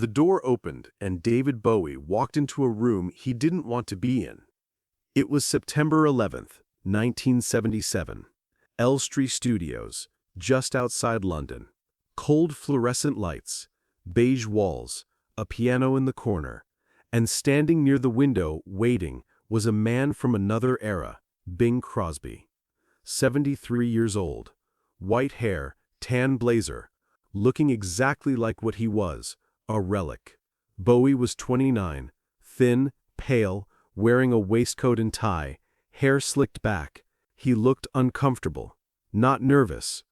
The door opened, and David Bowie walked into a room he didn't want to be in. It was September 11th, 1977. Elstree Studios, just outside London. Cold fluorescent lights, beige walls, a piano in the corner, and standing near the window, waiting, was a man from another era, Bing Crosby. 73 years old, white hair, tan blazer, looking exactly like what he was, a relic. Bowie was 29, thin, pale, wearing a waistcoat and tie, hair slicked back. He looked uncomfortable, not nervous,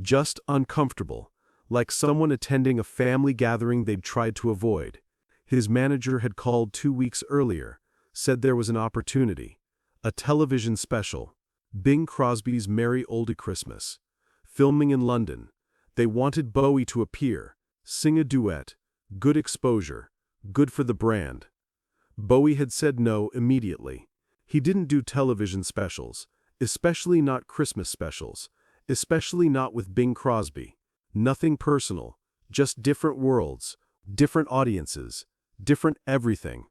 just uncomfortable, like someone attending a family gathering they'd tried to avoid. His manager had called 2 weeks earlier, said there was an opportunity, a television special, Bing Crosby's Merry Oldie Christmas, filming in London. They wanted Bowie to appear, sing a duet, good exposure, good for the brand. Bowie had said no immediately. He didn't do television specials, especially not Christmas specials, especially not with Bing Crosby. Nothing personal, just different worlds, different audiences, different everything.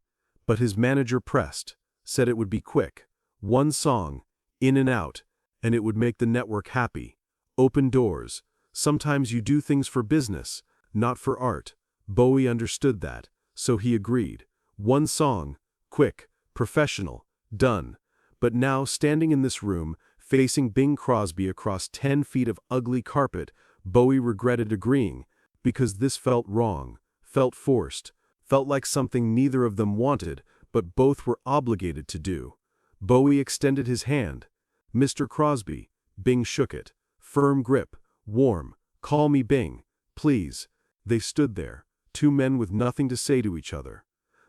But his manager pressed, said it would be quick, one song, in and out, and it would make the network happy. Open doors. Sometimes you do things for business, not for art. Bowie understood that, so he agreed. One song, quick, professional, done. But now, standing in this room, facing Bing Crosby across 10 feet of ugly carpet, Bowie regretted agreeing, because this felt wrong, felt forced, felt like something neither of them wanted, but both were obligated to do. Bowie extended his hand. "Mr. Crosby." Bing shook it. Firm grip, warm. "Call me Bing, please." They stood there, two men with nothing to say to each other.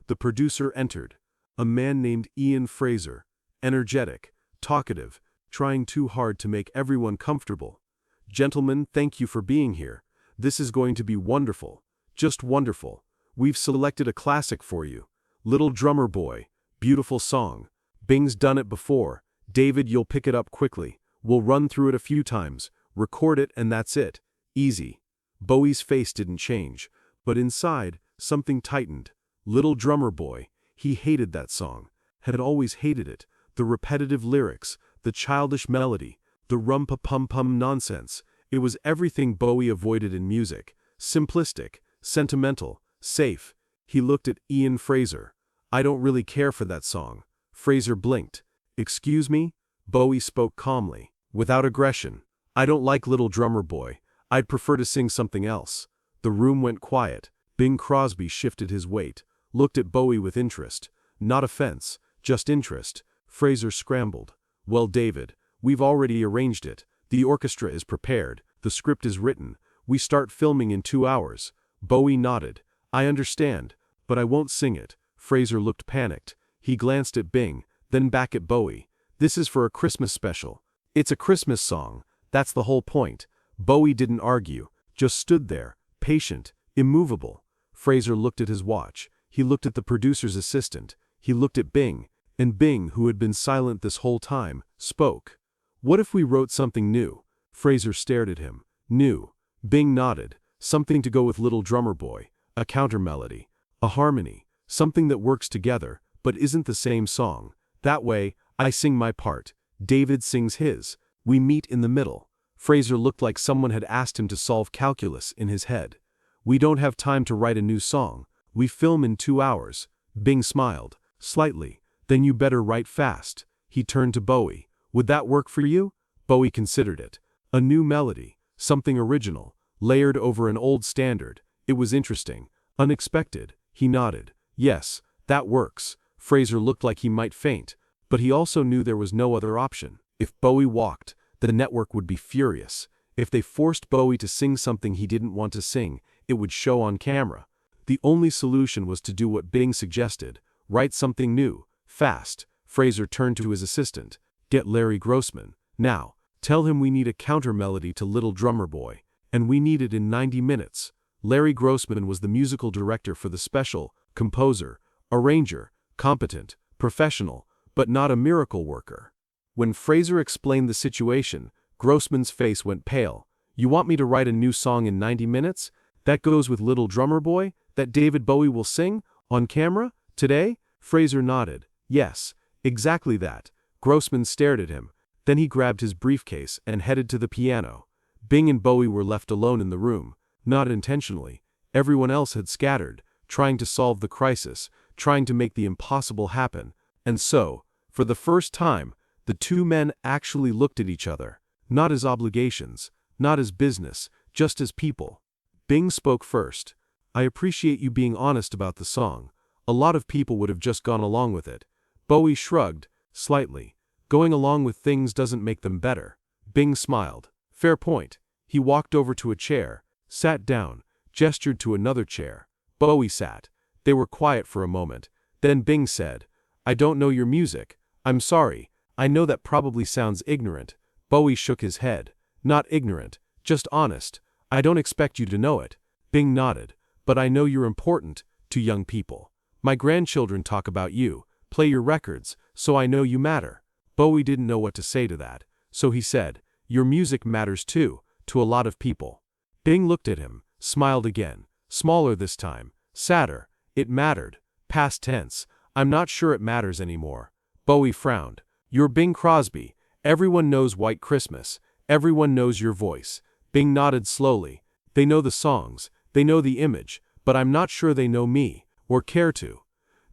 The producer entered, a man named Ian Fraser, energetic, talkative, trying too hard to make everyone comfortable. "Gentlemen, thank you for being here. This is going to be wonderful, just wonderful. We've selected a classic for you. Little Drummer Boy, beautiful song. Bing's done it before. David, you'll pick it up quickly. We'll run through it a few times, record it, and that's it. Easy." Bowie's face didn't change, but inside, something tightened. Little Drummer Boy. He hated that song, had always hated it. The repetitive lyrics, the childish melody, the rum-pa-pum-pum nonsense. It was everything Bowie avoided in music. Simplistic, sentimental, safe. He looked at Ian Fraser. "I don't really care for that song." Fraser blinked. "Excuse me?" Bowie spoke calmly, without aggression. "I don't like Little Drummer Boy. I'd prefer to sing something else." The room went quiet. Bing Crosby shifted his weight, looked at Bowie with interest. Not offense, just interest. Fraser scrambled. "Well, David, we've already arranged it. The orchestra is prepared. The script is written. We start filming in 2 hours." Bowie nodded. "I understand, but I won't sing it." Fraser looked panicked. He glanced at Bing, then back at Bowie. "This is for a Christmas special. It's a Christmas song. That's the whole point." Bowie didn't argue, just stood there, patient, immovable. Fraser looked at his watch. He looked at the producer's assistant. He looked at Bing, and Bing, who had been silent this whole time, spoke. "What if we wrote something new?" Fraser stared at him. "New." Bing nodded. "Something to go with Little Drummer Boy. A counter-melody. A harmony. Something that works together, but isn't the same song. That way, I sing my part. David sings his. We meet in the middle." Fraser looked like someone had asked him to solve calculus in his head. "We don't have time to write a new song. We film in 2 hours." Bing smiled, slightly. "Then you better write fast." He turned to Bowie. "Would that work for you?" Bowie considered it. A new melody, something original, layered over an old standard. It was interesting, unexpected. He nodded. "Yes, that works." Fraser looked like he might faint, but he also knew there was no other option. If Bowie walked, the network would be furious. If they forced Bowie to sing something he didn't want to sing, it would show on camera. The only solution was to do what Bing suggested, write something new, fast. Fraser turned to his assistant. "Get Larry Grossman. Now, tell him we need a counter-melody to Little Drummer Boy, and we need it in 90 minutes. Larry Grossman was the musical director for the special, composer, arranger, competent, professional, but not a miracle worker. When Fraser explained the situation, Grossman's face went pale. "You want me to write a new song in 90 minutes? That goes with Little Drummer Boy? that David Bowie will sing? On camera? Today? Fraser nodded. Yes, exactly that. Grossman stared at him. Then he grabbed his briefcase and headed to the piano. Bing and Bowie were left alone in the room, not intentionally. Everyone else had scattered, trying to solve the crisis, trying to make the impossible happen. And so, for the first time, the two men actually looked at each other, not as obligations, not as business, just as people. Bing spoke first. I appreciate you being honest about the song. A lot of people would have just gone along with it. Bowie shrugged, slightly. Going along with things doesn't make them better. Bing smiled. Fair point. He walked over to a chair, sat down, gestured to another chair. Bowie sat. They were quiet for a moment. Then Bing said, I don't know your music. I'm sorry. I know that probably sounds ignorant. Bowie shook his head. Not ignorant, just honest. I don't expect you to know it. Bing nodded. But I know you're important to young people. My grandchildren talk about you, play your records, so I know you matter. Bowie didn't know what to say to that, so he said, your music matters too, to a lot of people. Bing looked at him, smiled again, smaller this time, sadder. It mattered. Past tense. I'm not sure it matters anymore. Bowie frowned. You're Bing Crosby. Everyone knows White Christmas. Everyone knows your voice. Bing nodded slowly. They know the songs. They know the image. But I'm not sure they know me, or care to.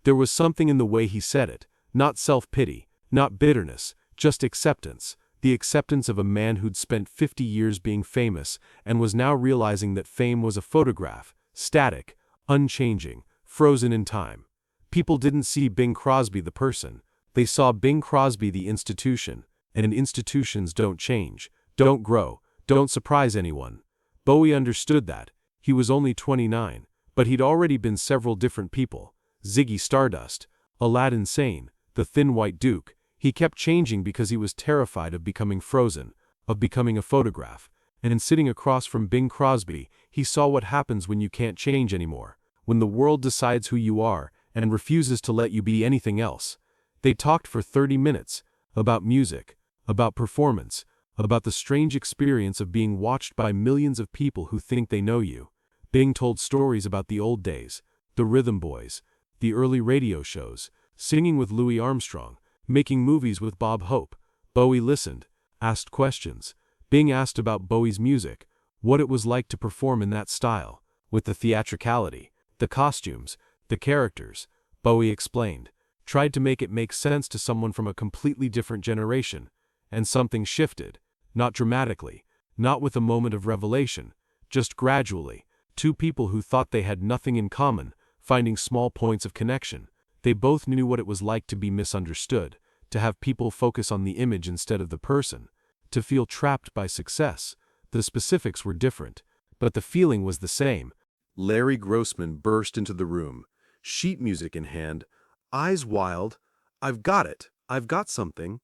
There was something in the way he said it. Not self-pity. Not bitterness. Just acceptance. The acceptance of a man who'd spent 50 years being famous and was now realizing that fame was a photograph. Static. Unchanging. Frozen in time. People didn't see Bing Crosby the person. They saw Bing Crosby the institution. And institutions don't change, don't grow, don't surprise anyone. Bowie understood that. He was only 29, but he'd already been several different people. Ziggy Stardust, Aladdin Sane, the Thin White Duke. He kept changing because he was terrified of becoming frozen, of becoming a photograph. And in sitting across from Bing Crosby, he saw what happens when you can't change anymore, when the world decides who you are and refuses to let you be anything else. They talked for 30 minutes, about music, about performance, about the strange experience of being watched by millions of people who think they know you. Bing told stories about the old days, the Rhythm Boys, the early radio shows, singing with Louis Armstrong, making movies with Bob Hope. Bowie listened, asked questions. Bing asked about Bowie's music, what it was like to perform in that style, with the theatricality, the costumes, the characters. Bowie explained, tried to make it make sense to someone from a completely different generation. And something shifted, not dramatically, not with a moment of revelation, just gradually. Two people who thought they had nothing in common, finding small points of connection. They both knew what it was like to be misunderstood, to have people focus on the image instead of the person, to feel trapped by success. The specifics were different, but the feeling was the same. Larry Grossman burst into the room, sheet music in hand, eyes wild. I've got it. I've got something.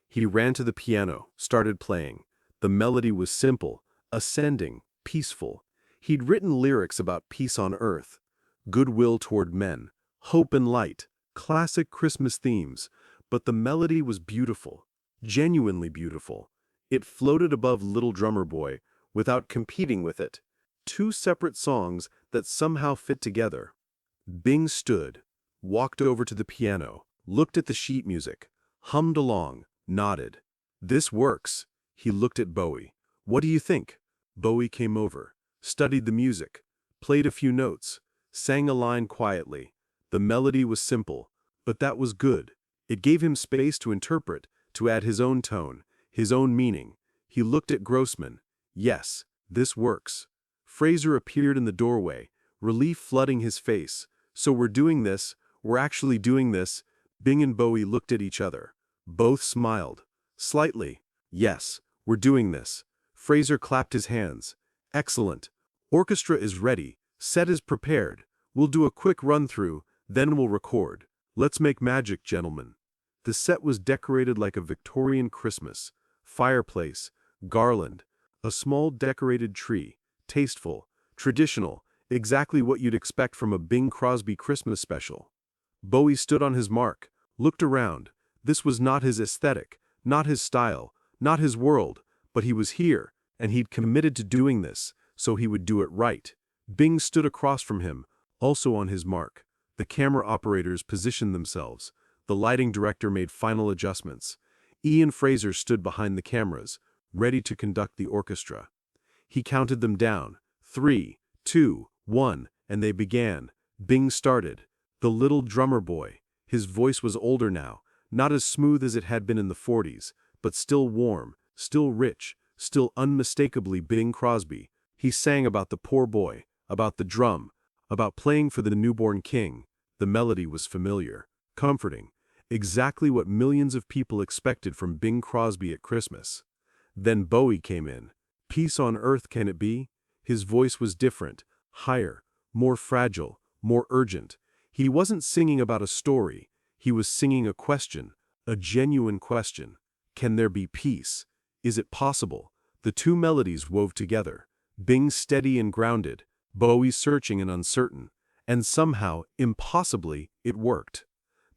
He ran to the piano, started playing. The melody was simple, ascending, peaceful. He'd written lyrics about peace on earth, goodwill toward men, hope and light, classic Christmas themes. But the melody was beautiful, genuinely beautiful. It floated above Little Drummer Boy without competing with it. Two separate songs that somehow fit together. Bing stood, walked over to the piano, looked at the sheet music, hummed along, nodded. This works. He looked at Bowie. What do you think? Bowie came over, studied the music, played a few notes, sang a line quietly. The melody was simple, but that was good. It gave him space to interpret, to add his own tone, his own meaning. He looked at Grossman. Yes, this works. Fraser appeared in the doorway, relief flooding his face. So we're doing this, we're actually doing this. Bing and Bowie looked at each other. Both smiled. Slightly. Yes, we're doing this. Fraser clapped his hands. Excellent. Orchestra is ready. Set is prepared. We'll do a quick run-through, then we'll record. Let's make magic, gentlemen. The set was decorated like a Victorian Christmas. Fireplace, garland, a small decorated tree. Tasteful, traditional, exactly what you'd expect from a Bing Crosby Christmas special. Bowie stood on his mark, looked around. This was not his aesthetic, not his style, not his world, but he was here, and he'd committed to doing this, so he would do it right. Bing stood across from him, Also on his mark, the camera operators positioned themselves. The lighting director made final adjustments. Ian Fraser stood behind the cameras, ready to conduct the orchestra. He counted them down. 3, 2, 1, and they began. Bing started. The little drummer boy. His voice was older now, not as smooth as it had been in the 40s, but still warm, still rich, still unmistakably Bing Crosby. He sang about the poor boy, about the drum, about playing for the newborn king. The melody was familiar, comforting, exactly what millions of people expected from Bing Crosby at Christmas. Then Bowie came in. Peace on earth can it be? His voice was different, higher, more fragile, more urgent. He wasn't singing about a story. He was singing a question, a genuine question. Can there be peace? Is it possible? The two melodies wove together. Bing steady and grounded, Bowie searching and uncertain. And somehow, impossibly, it worked.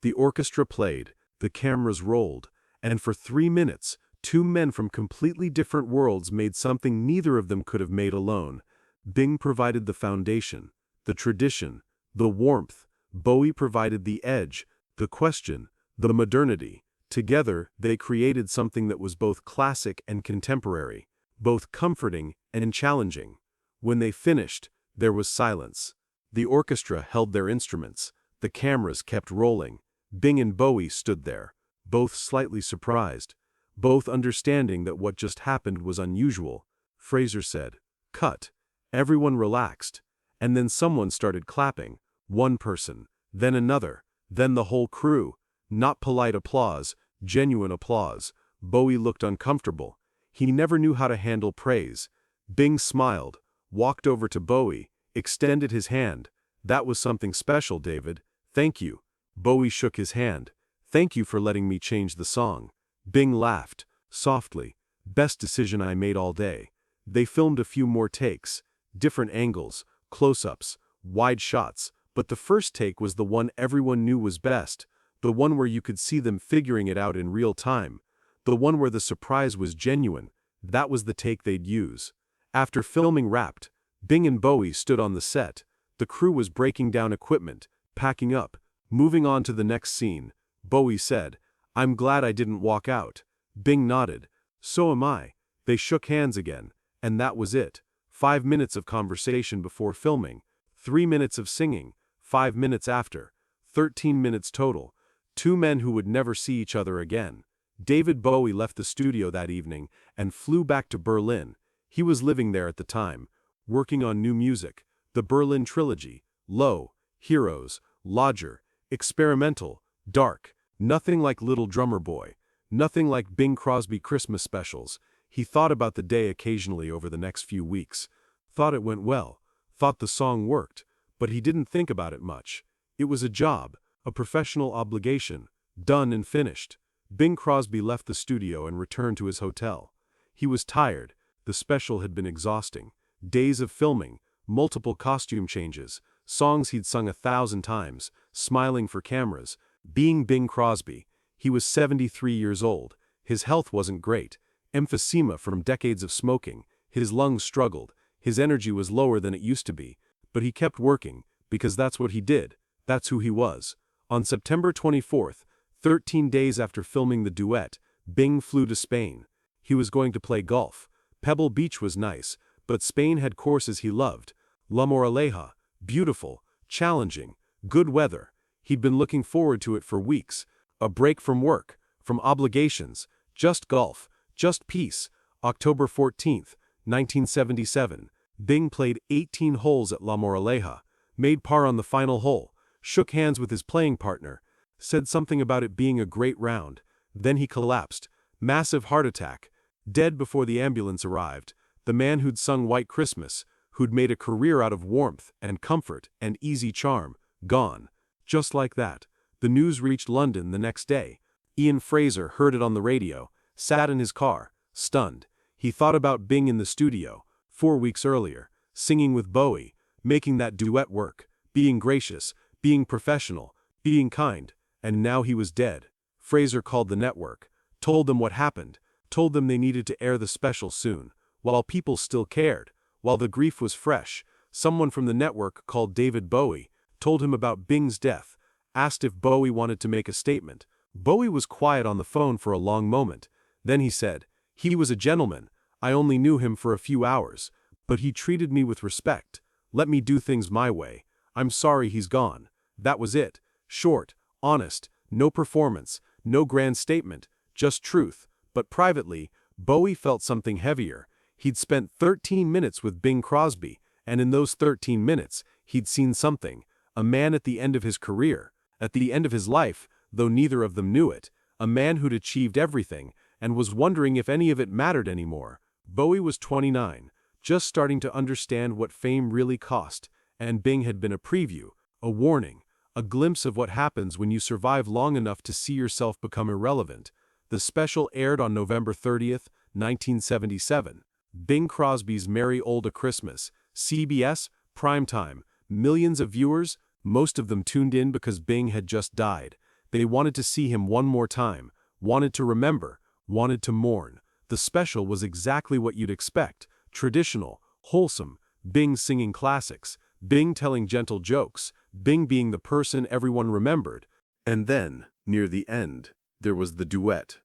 The orchestra played, the cameras rolled, and for 3 minutes, two men from completely different worlds made something neither of them could have made alone. Bing provided the foundation, the tradition, the warmth. Bowie provided the edge, the question, the modernity. Together, they created something that was both classic and contemporary, both comforting and challenging. When they finished, there was silence. The orchestra held their instruments. The cameras kept rolling. Bing and Bowie stood there, both slightly surprised, both understanding that what just happened was unusual. Fraser said, "Cut." Everyone relaxed. And then someone started clapping. One person, then another, then the whole crew. Not polite applause, genuine applause. Bowie looked uncomfortable. He never knew how to handle praise. Bing smiled, walked over to Bowie, extended his hand. "That was something special, David. Thank you." Bowie shook his hand. "Thank you for letting me change the song." Bing laughed, softly. "Best decision I made all day." They filmed a few more takes, different angles, close-ups, wide shots, but the first take was the one everyone knew was best, the one where you could see them figuring it out in real time, the one where the surprise was genuine. That was the take they'd use. After filming wrapped, Bing and Bowie stood on the set. The crew was breaking down equipment, packing up, moving on to the next scene. Bowie said, "I'm glad I didn't walk out." Bing nodded. "So am I." They shook hands again, and that was it. 5 minutes of conversation before filming, 3 minutes of singing, 5 minutes after, 13 minutes total. Two men who would never see each other again. David Bowie left the studio that evening and flew back to Berlin. He was living there at the time, working on new music, the Berlin trilogy, Low, Heroes, Lodger, experimental, dark, nothing like Little Drummer Boy, nothing like Bing Crosby Christmas specials. He thought about the day occasionally over the next few weeks, thought it went well, thought the song worked, but he didn't think about it much. It was a job, a professional obligation, done and finished. Bing Crosby left the studio and returned to his hotel. He was tired. The special had been exhausting. Days of filming, multiple costume changes, songs he'd sung 1,000 times, smiling for cameras. Being Bing Crosby, he was 73 years old. His health wasn't great. Emphysema from decades of smoking. His lungs struggled. His energy was lower than it used to be. But he kept working, because that's what he did. That's who he was. On September 24th, 13 days after filming the duet, Bing flew to Spain. He was going to play golf. Pebble Beach was nice, but Spain had courses he loved. La Moraleja, beautiful, challenging, good weather. He'd been looking forward to it for weeks. A break from work, from obligations, just golf, just peace. October 14th, 1977. Bing played 18 holes at La Moraleja, made par on the final hole, shook hands with his playing partner, said something about it being a great round. Then he collapsed. Massive heart attack. Dead before the ambulance arrived. The man who'd sung White Christmas, who'd made a career out of warmth and comfort and easy charm, gone. Just like that. The news reached London the next day. Ian Fraser heard it on the radio, sat in his car, stunned. He thought about Bing in the studio, 4 weeks earlier, singing with Bowie, making that duet work, being gracious, being professional, being kind, and now he was dead. Fraser called the network, told them what happened, told them they needed to air the special soon. While people still cared, while the grief was fresh, someone from the network called David Bowie, told him about Bing's death, asked if Bowie wanted to make a statement. Bowie was quiet on the phone for a long moment. Then he said, "He was a gentleman. I only knew him for a few hours, but he treated me with respect, let me do things my way. I'm sorry he's gone." That was it. Short, honest, no performance, no grand statement, just truth. But privately, Bowie felt something heavier. He'd spent 13 minutes with Bing Crosby, and in those 13 minutes, he'd seen something. A man at the end of his career, at the end of his life, though neither of them knew it. A man who'd achieved everything, and was wondering if any of it mattered anymore. Bowie was 29, just starting to understand what fame really cost, and Bing had been a preview, a warning, a glimpse of what happens when you survive long enough to see yourself become irrelevant. The special aired on November 30th, 1977. Bing Crosby's Merry Old Christmas, CBS, primetime, millions of viewers, most of them tuned in because Bing had just died. They wanted to see him one more time, wanted to remember, wanted to mourn. The special was exactly what you'd expect, traditional, wholesome, Bing singing classics, Bing telling gentle jokes, Bing being the person everyone remembered. And then, near the end, there was the duet.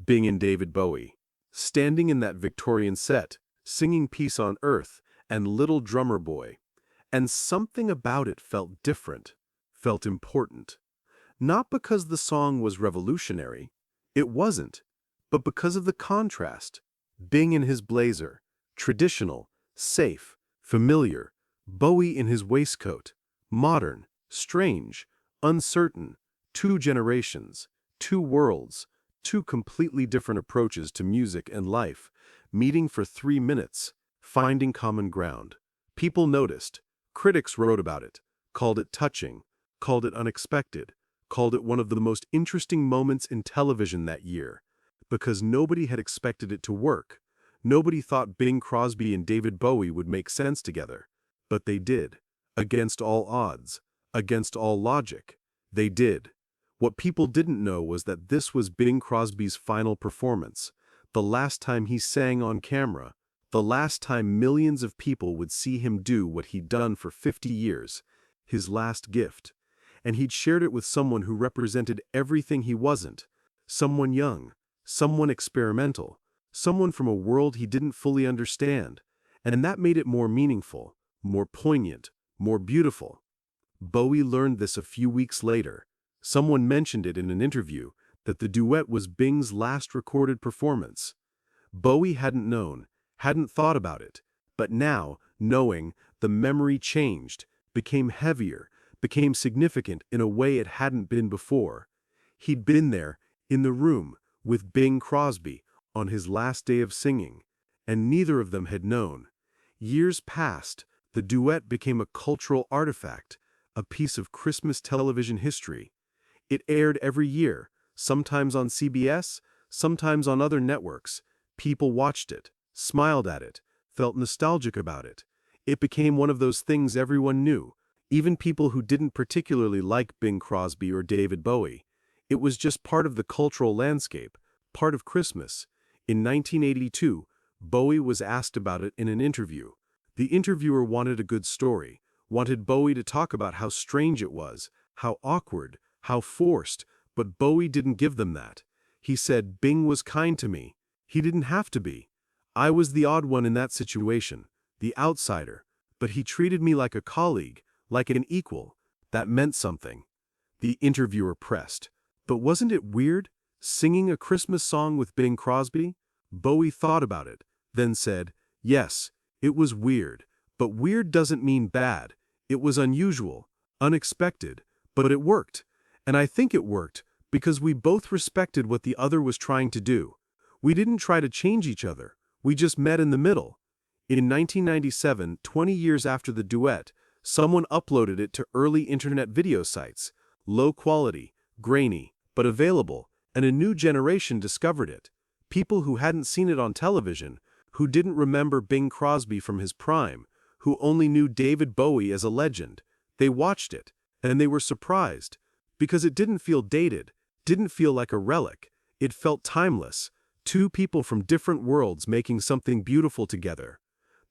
Bing and David Bowie, standing in that Victorian set, singing Peace on Earth and Little Drummer Boy. And something about it felt different, felt important. Not because the song was revolutionary, it wasn't, but because of the contrast. Bing in his blazer, traditional, safe, familiar, Bowie in his waistcoat, modern, strange, uncertain, two generations, two worlds, two completely different approaches to music and life, meeting for 3 minutes, finding common ground. People noticed, critics wrote about it, called it touching, called it unexpected, called it one of the most interesting moments in television that year, because nobody had expected it to work. Nobody thought Bing Crosby and David Bowie would make sense together. But they did. Against all odds, against all logic, they did. What people didn't know was that this was Bing Crosby's final performance, the last time he sang on camera, the last time millions of people would see him do what he'd done for 50 years, his last gift. And he'd shared it with someone who represented everything he wasn't, someone young, someone experimental, someone from a world he didn't fully understand, and that made it more meaningful, more poignant, more beautiful. Bowie learned this a few weeks later. Someone mentioned it in an interview, that the duet was Bing's last recorded performance. Bowie hadn't known, hadn't thought about it, but now, knowing, the memory changed, became heavier, became significant in a way it hadn't been before. He'd been there, in the room, with Bing Crosby, on his last day of singing, and neither of them had known. Years passed, the duet became a cultural artifact, a piece of Christmas television history. It aired every year, sometimes on CBS, sometimes on other networks. People watched it, smiled at it, felt nostalgic about it. It became one of those things everyone knew, even people who didn't particularly like Bing Crosby or David Bowie. It was just part of the cultural landscape, part of Christmas. In 1982, Bowie was asked about it in an interview. The interviewer wanted a good story, wanted Bowie to talk about how strange it was, how awkward, how forced, but Bowie didn't give them that. He said, "Bing was kind to me. He didn't have to be. I was the odd one in that situation, the outsider, but he treated me like a colleague, like an equal. That meant something." The interviewer pressed, "But wasn't it weird, singing a Christmas song with Bing Crosby?" Bowie thought about it, then said, "Yes, it was weird, but weird doesn't mean bad. It was unusual, unexpected, but it worked. And I think it worked because we both respected what the other was trying to do. We didn't try to change each other, we just met in the middle." In 1997, 20 years after the duet, someone uploaded it to early internet video sites. Low quality, grainy, but available, and a new generation discovered it. People who hadn't seen it on television, who didn't remember Bing Crosby from his prime, who only knew David Bowie as a legend. They watched it, and they were surprised, because it didn't feel dated, didn't feel like a relic. It felt timeless, two people from different worlds making something beautiful together.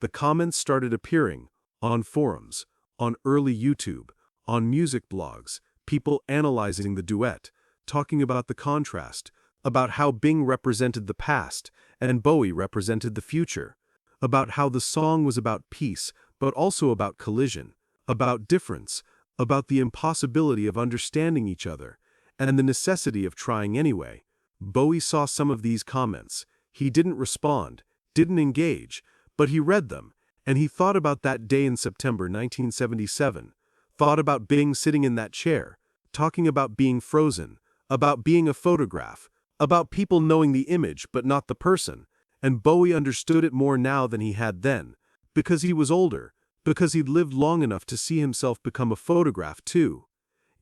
The comments started appearing, on forums, on early YouTube, On music blogs, people analyzing the duet, talking about the contrast, about how Bing represented the past and Bowie represented the future, about how the song was about peace but also about collision, about difference, about the impossibility of understanding each other, and the necessity of trying anyway. Bowie saw some of these comments. He didn't respond, didn't engage, but he read them, and he thought about that day in September 1977, thought about Bing sitting in that chair, talking about being frozen, about being a photograph, about people knowing the image but not the person, and Bowie understood it more now than he had then, because he was older, because he'd lived long enough to see himself become a photograph too.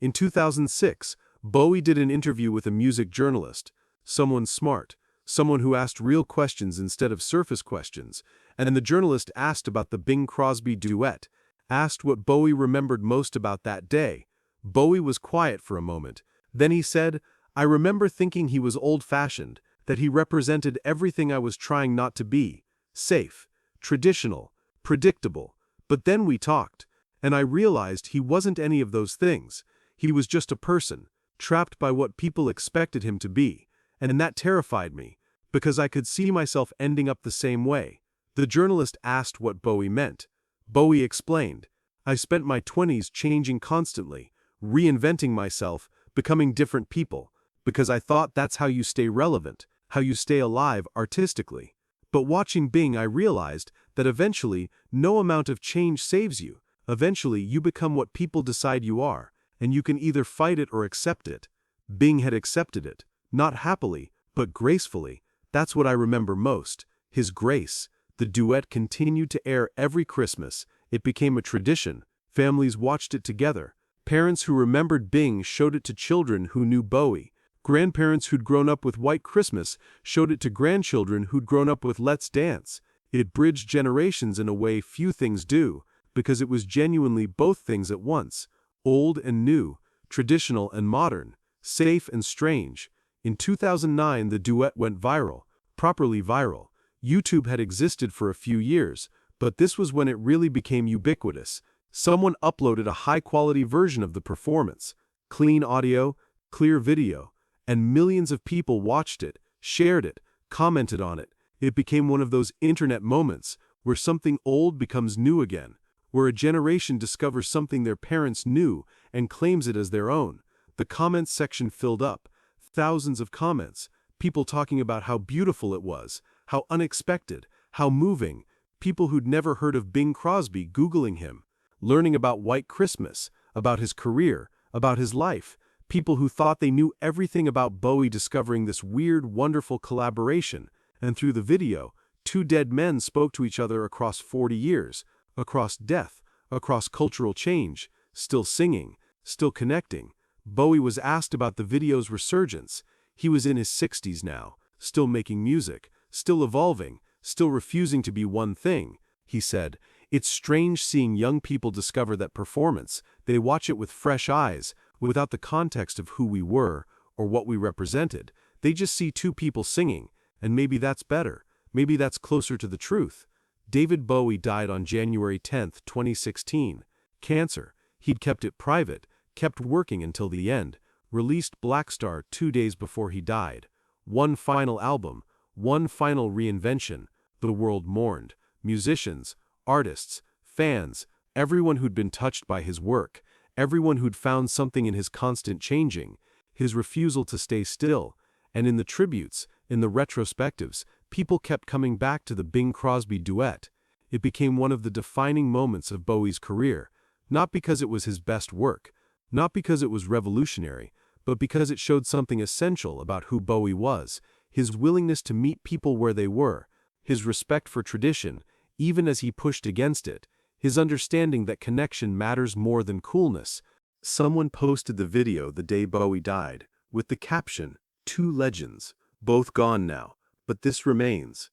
In 2006, Bowie did an interview with a music journalist, someone smart, someone who asked real questions instead of surface questions, and the journalist asked about the Bing Crosby duet, asked what Bowie remembered most about that day. Bowie was quiet for a moment. Then he said, "I remember thinking he was old-fashioned, that he represented everything I was trying not to be, safe, traditional, predictable. But then we talked, and I realized he wasn't any of those things. He was just a person, trapped by what people expected him to be, and that terrified me, because I could see myself ending up the same way." The journalist asked what Bowie meant. Bowie explained, "I spent my 20s changing constantly, reinventing myself, becoming different people, because I thought that's how you stay relevant, how you stay alive artistically. But watching Bing, I realized that eventually no amount of change saves you. Eventually you become what people decide you are, and you can either fight it or accept it." Bing had accepted it, not happily, but gracefully. That's what I remember most, his grace. The duet continued to air every Christmas. It became a tradition. Families watched it together. Parents who remembered Bing showed it to children who knew Bowie. Grandparents who'd grown up with White Christmas showed it to grandchildren who'd grown up with Let's Dance. It bridged generations in a way few things do, because it was genuinely both things at once, old and new, traditional and modern, safe and strange. In 2009, the duet went viral, properly viral. YouTube had existed for a few years, but this was when it really became ubiquitous. Someone uploaded a high-quality version of the performance, clean audio, clear video, and millions of people watched it, shared it, commented on it. It became one of those internet moments where something old becomes new again, where a generation discovers something their parents knew and claims it as their own. The comments section filled up. Thousands of comments, people talking about how beautiful it was, how unexpected, how moving, people who'd never heard of Bing Crosby Googling him, learning about White Christmas, about his career, about his life, people who thought they knew everything about Bowie discovering this weird, wonderful collaboration, and through the video, two dead men spoke to each other across 40 years, across death, across cultural change, still singing, still connecting. Bowie was asked about the video's resurgence. He was in his 60s now, still making music, still evolving, still refusing to be one thing. He said, "It's strange seeing young people discover that performance. They watch it with fresh eyes, without the context of who we were or what we represented. They just see two people singing, and maybe that's better. Maybe that's closer to the truth." David Bowie died on January 10, 2016. Cancer. He'd kept it private, kept working until the end, released Black Star 2 days before he died. One final album, one final reinvention. The world mourned. Musicians, artists, fans, everyone who'd been touched by his work, everyone who'd found something in his constant changing, his refusal to stay still. And in the tributes, in the retrospectives, people kept coming back to the Bing Crosby duet. It became one of the defining moments of Bowie's career, not because it was his best work, not because it was revolutionary, but because it showed something essential about who Bowie was, his willingness to meet people where they were, his respect for tradition, even as he pushed against it, his understanding that connection matters more than coolness. Someone posted the video the day Bowie died, with the caption, "Two legends, both gone now, but this remains."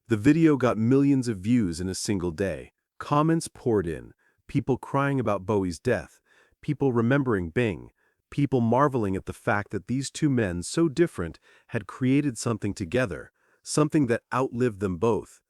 The video got millions of views in a single day. Comments poured in, people crying about Bowie's death, people remembering Bing, people marveling at the fact that these two men so different had created something together, something that outlived them both.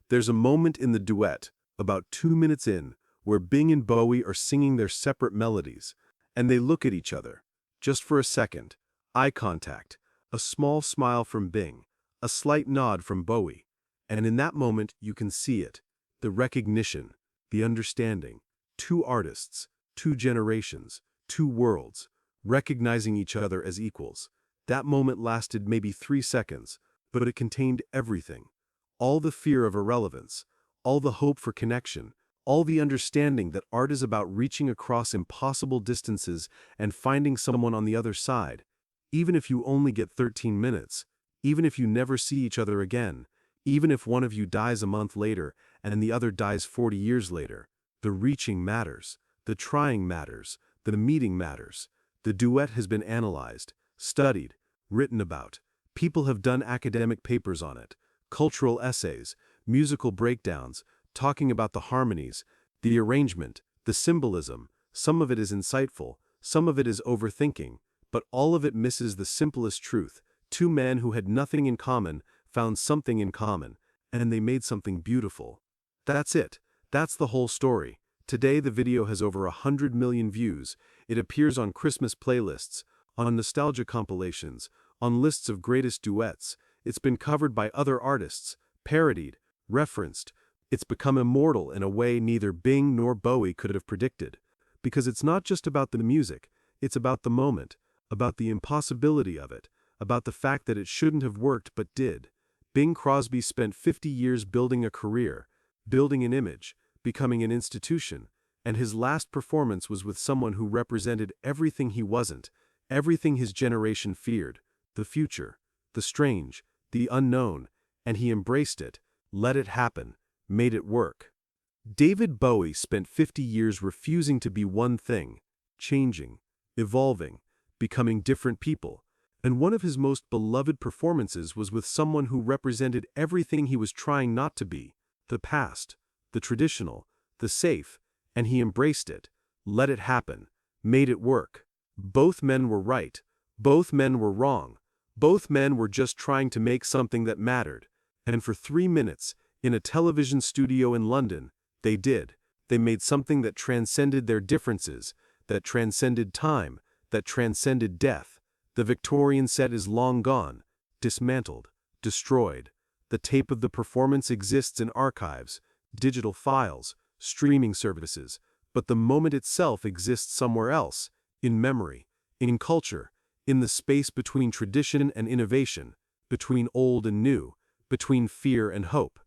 There's a moment in the duet, about 2 minutes in, where Bing and Bowie are singing their separate melodies. And they look at each other. Just for a second. Eye contact. A small smile from Bing. A slight nod from Bowie. And in that moment, you can see it. The recognition. The understanding. Two artists. Two generations. Two worlds. Recognizing each other as equals. That moment lasted maybe 3 seconds, but it contained everything. All the fear of irrelevance. All the hope for connection. All the understanding that art is about reaching across impossible distances and finding someone on the other side. Even if you only get 13 minutes. Even if you never see each other again. Even if one of you dies a month later and the other dies 40 years later. The reaching matters. The trying matters. The meeting matters. The duet has been analyzed, studied, written about. People have done academic papers on it, cultural essays, musical breakdowns, talking about the harmonies, the arrangement, the symbolism. Some of it is insightful, some of it is overthinking, but all of it misses the simplest truth. Two men who had nothing in common found something in common, and they made something beautiful. That's it. That's the whole story. Today the video has over 100 million views. It appears on Christmas playlists, on nostalgia compilations, on lists of greatest duets. It's been covered by other artists, parodied, referenced. It's become immortal in a way neither Bing nor Bowie could have predicted. Because it's not just about the music, it's about the moment, about the impossibility of it, about the fact that it shouldn't have worked but did. Bing Crosby spent 50 years building a career, building an image, becoming an institution, and his last performance was with someone who represented everything he wasn't, everything his generation feared, the future, the strange, the unknown, and he embraced it, let it happen, made it work. David Bowie spent 50 years refusing to be one thing, changing, evolving, becoming different people, and one of his most beloved performances was with someone who represented everything he was trying not to be, the past, the traditional, the safe, and he embraced it, let it happen, made it work. Both men were right, both men were wrong, both men were just trying to make something that mattered, and for 3 minutes, in a television studio in London, they did. They made something that transcended their differences, that transcended time, that transcended death. The Victorian set is long gone, dismantled, destroyed. The tape of the performance exists in archives, digital files, streaming services, but the moment itself exists somewhere else, in memory, in culture, in the space between tradition and innovation, between old and new, between fear and hope.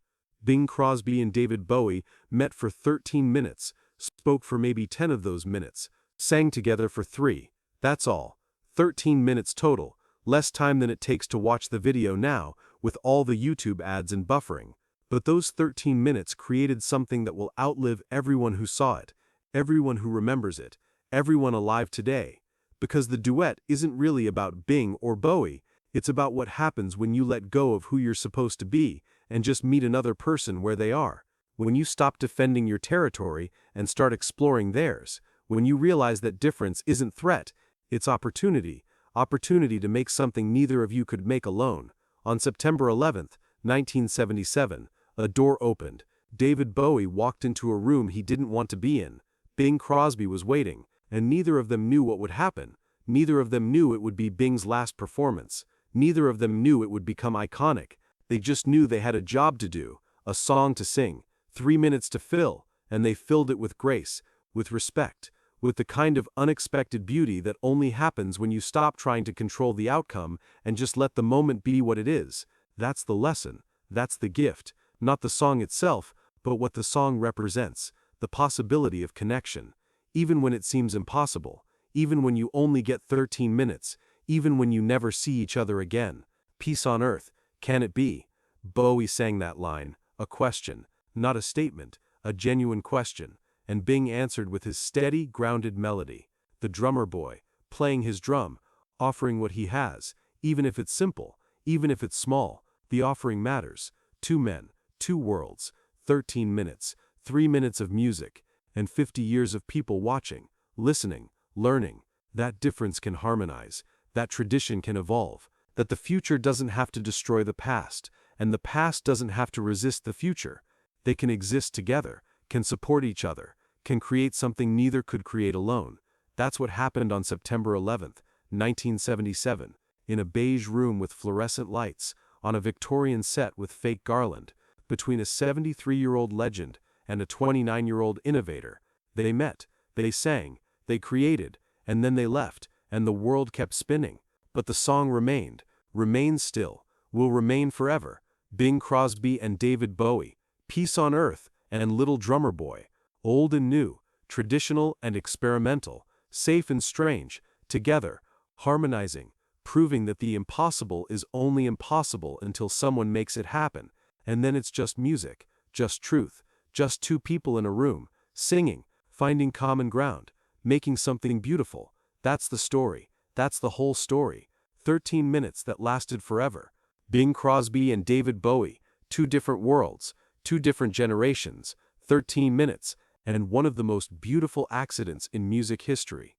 Bing Crosby and David Bowie met for 13 minutes, spoke for maybe 10 of those minutes, sang together for 3. That's all. 13 minutes total, less time than it takes to watch the video now, with all the YouTube ads and buffering. But those 13 minutes created something that will outlive everyone who saw it, everyone who remembers it, everyone alive today. Because the duet isn't really about Bing or Bowie, it's about what happens when you let go of who you're supposed to be and just meet another person where they are. When you stop defending your territory and start exploring theirs. When you realize that difference isn't threat, it's opportunity. Opportunity to make something neither of you could make alone. On September 11th, 1977, a door opened. David Bowie walked into a room he didn't want to be in. Bing Crosby was waiting, and neither of them knew what would happen. Neither of them knew it would be Bing's last performance. Neither of them knew it would become iconic. They just knew they had a job to do, a song to sing, 3 minutes to fill, and they filled it with grace, with respect, with the kind of unexpected beauty that only happens when you stop trying to control the outcome and just let the moment be what it is. That's the lesson. That's the gift. Not the song itself, but what the song represents, the possibility of connection. Even when it seems impossible, even when you only get 13 minutes, even when you never see each other again. Peace on earth, can it be? Bowie sang that line, a question, not a statement, a genuine question, and Bing answered with his steady, grounded melody. The drummer boy, playing his drum, offering what he has, even if it's simple, even if it's small, the offering matters. 2 men, 2 worlds, 13 minutes, 3 minutes of music, and 50 years of people watching, listening, learning. That difference can harmonize, that tradition can evolve, that the future doesn't have to destroy the past, and the past doesn't have to resist the future. They can exist together, can support each other, can create something neither could create alone. That's what happened on September 11th, 1977, in a beige room with fluorescent lights, on a Victorian set with fake garland, between a 73-year-old legend and a 29-year-old innovator. They met, they sang, they created, and then they left, and the world kept spinning. But the song remains still, will remain forever. Bing Crosby and David Bowie, Peace on Earth and Little Drummer Boy, old and new, traditional and experimental, safe and strange, together, harmonizing, proving that the impossible is only impossible until someone makes it happen, and then it's just music, just truth, just two people in a room, singing, finding common ground, making something beautiful. That's the story, that's the whole story. 13 minutes that lasted forever. Bing Crosby and David Bowie, two different worlds, two different generations, 13 minutes, and one of the most beautiful accidents in music history.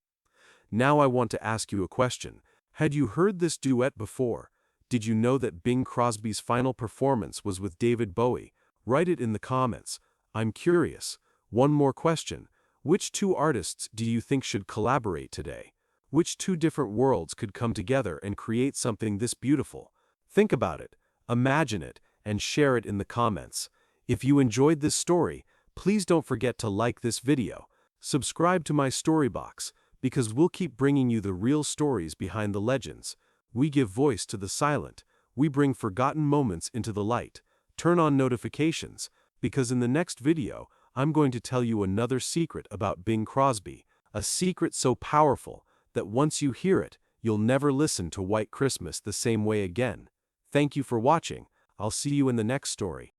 Now I want to ask you a question. Had you heard this duet before? Did you know that Bing Crosby's final performance was with David Bowie? Write it in the comments. I'm curious. One more question. Which two artists do you think should collaborate today? Which two different worlds could come together and create something this beautiful? Think about it, imagine it, and share it in the comments. If you enjoyed this story, please don't forget to like this video. Subscribe to my story box, because we'll keep bringing you the real stories behind the legends. We give voice to the silent. We bring forgotten moments into the light. Turn on notifications, because in the next video, I'm going to tell you another secret about Bing Crosby, a secret so powerful that once you hear it, you'll never listen to White Christmas the same way again. Thank you for watching. I'll see you in the next story.